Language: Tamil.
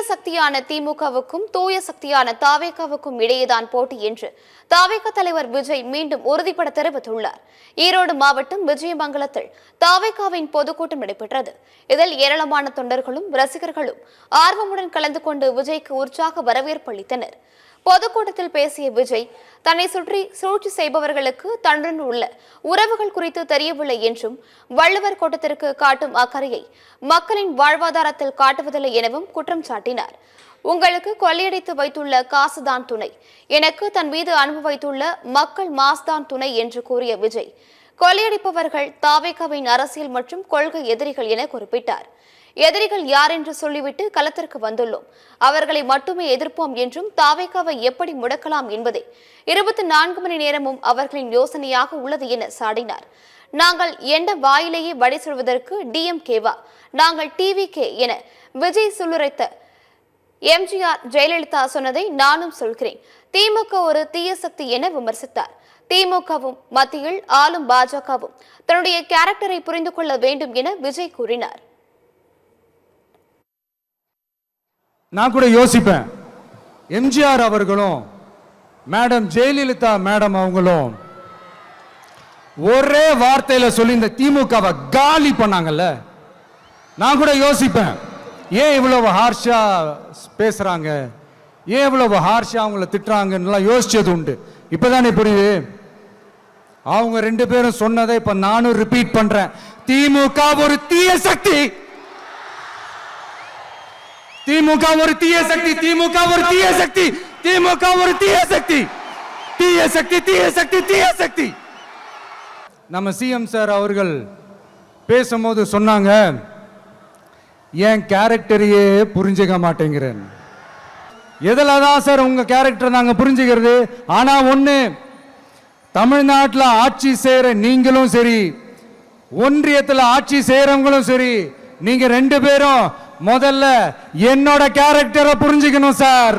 சக்தியான திமுகவுக்கும் தூய சக்தியான தாவேகாவுக்கும் இடையேதான் போட்டி என்று தாவேகா தலைவர் விஜய் மீண்டும் உறுதிபட தெரிவித்துள்ளார். ஈரோடு மாவட்டம் விஜயமங்கலத்தில் தாவேகாவின் பொதுக்கூட்டம் நடைபெற்றது. இதில் ஏராளமான தொண்டர்களும் ரசிகர்களும் ஆர்வமுடன் கலந்து கொண்டு விஜய்க்கு உற்சாக வரவேற்பு அளித்தனர். பொதுக்கூட்டத்தில் பேசிய விஜய், தன்னை சுற்றி சூழ்ச்சி செய்பவர்களுக்கு தன்னுடன் உள்ள உறவுகள் குறித்து தெரியவில்லை என்றும், வள்ளுவர் கோட்டத்திற்கு காட்டும் அக்கறையை மக்களின் வாழ்வாதாரத்தில் காட்டுவதில்லை எனவும் குற்றம் சாட்டினார். உங்களுக்கு கொள்ளையடித்து வைத்துள்ள காசுதான் துணை, எனக்கு தன் மீது அனுப்பி வைத்துள்ள மக்கள் மாசுதான் துணை என்று கூறிய விஜய், கொள்ளையடிப்பவர்கள் தாவேகாவின் அரசியல் மற்றும் கொள்கை எதிரிகள் என குறிப்பிட்டார். எதிரிகள் யார் என்று சொல்லிவிட்டு களத்திற்கு வந்துள்ளோம், அவர்களை மட்டுமே எதிர்ப்போம் என்றும், தாவேகாவை எப்படி முடக்கலாம் என்பதே 24 மணி நேரமும் அவர்களின் யோசனையாக உள்ளது என சாடினார். நாங்கள் எந்த வாயிலேயே வடை சொல்வதற்கு டிஎம்கேவா, நாங்கள் டிவிகே என விஜய் சொல்லுரைத்த எம்ஜிஆர் ஜெயலலிதா சொன்னதை நானும் சொல்கிறேன். திமுக ஒரு தீய சக்தி என விமர்சித்தார். திமுகவும் மத்தியில் ஆளும் பாஜகவும் தன்னுடைய கேரக்டரை புரிந்து கொள்ள வேண்டும் என விஜய் கூறினார். நான் கூட யோசிப்பேன், எம்ஜிஆர் அவர்களும் மேடம் ஜெயலலிதா மேடம் அவங்களும் ஒரே வார்த்தையில சொல்லி இந்த திமுகவை காலி பண்ணாங்கல்ல. நான் கூட யோசிப்பேன், ஏன் இவ்வளவு ஹார்ஷா பேசுறாங்க, ஏன் இவ்வளவு ஹார்ஷா அவங்கள திட்டுறாங்கன்னு யோசிச்சது உண்டு. இப்பதானே புரியுது. அவங்க ரெண்டு பேரும் சொன்னதை இப்ப நானும் ரிப்பீட் பண்றேன். திமுக ஒரு தீய சக்தி, திமுக ஒரு தீய சக்தி, திமுக ஒரு தீய சக்தி, திமுக ஒரு தீய சக்தி, தீய சக்தி, தீய சக்தி, தீய சக்தி. நம்ம சிஎம் சார் அவர்கள் பேசும்போது சொன்னாங்க, என் கேரக்டரையே புரிஞ்சுக்க மாட்டேங்கிறேன். எதில் தான் சார் உங்க கேரக்டர் நாங்க புரிஞ்சுக்கிறது? ஆனா ஒண்ணு, தமிழ்நாட்டில் ஆட்சி செய்யற நீங்களும் சரி, ஒன்றியத்தில் ஆட்சி செய்யறவங்களும் சரி, நீங்க ரெண்டு பேரும் முதல்ல என்னோட கேரக்டரை புரிஞ்சுக்கணும் சார்.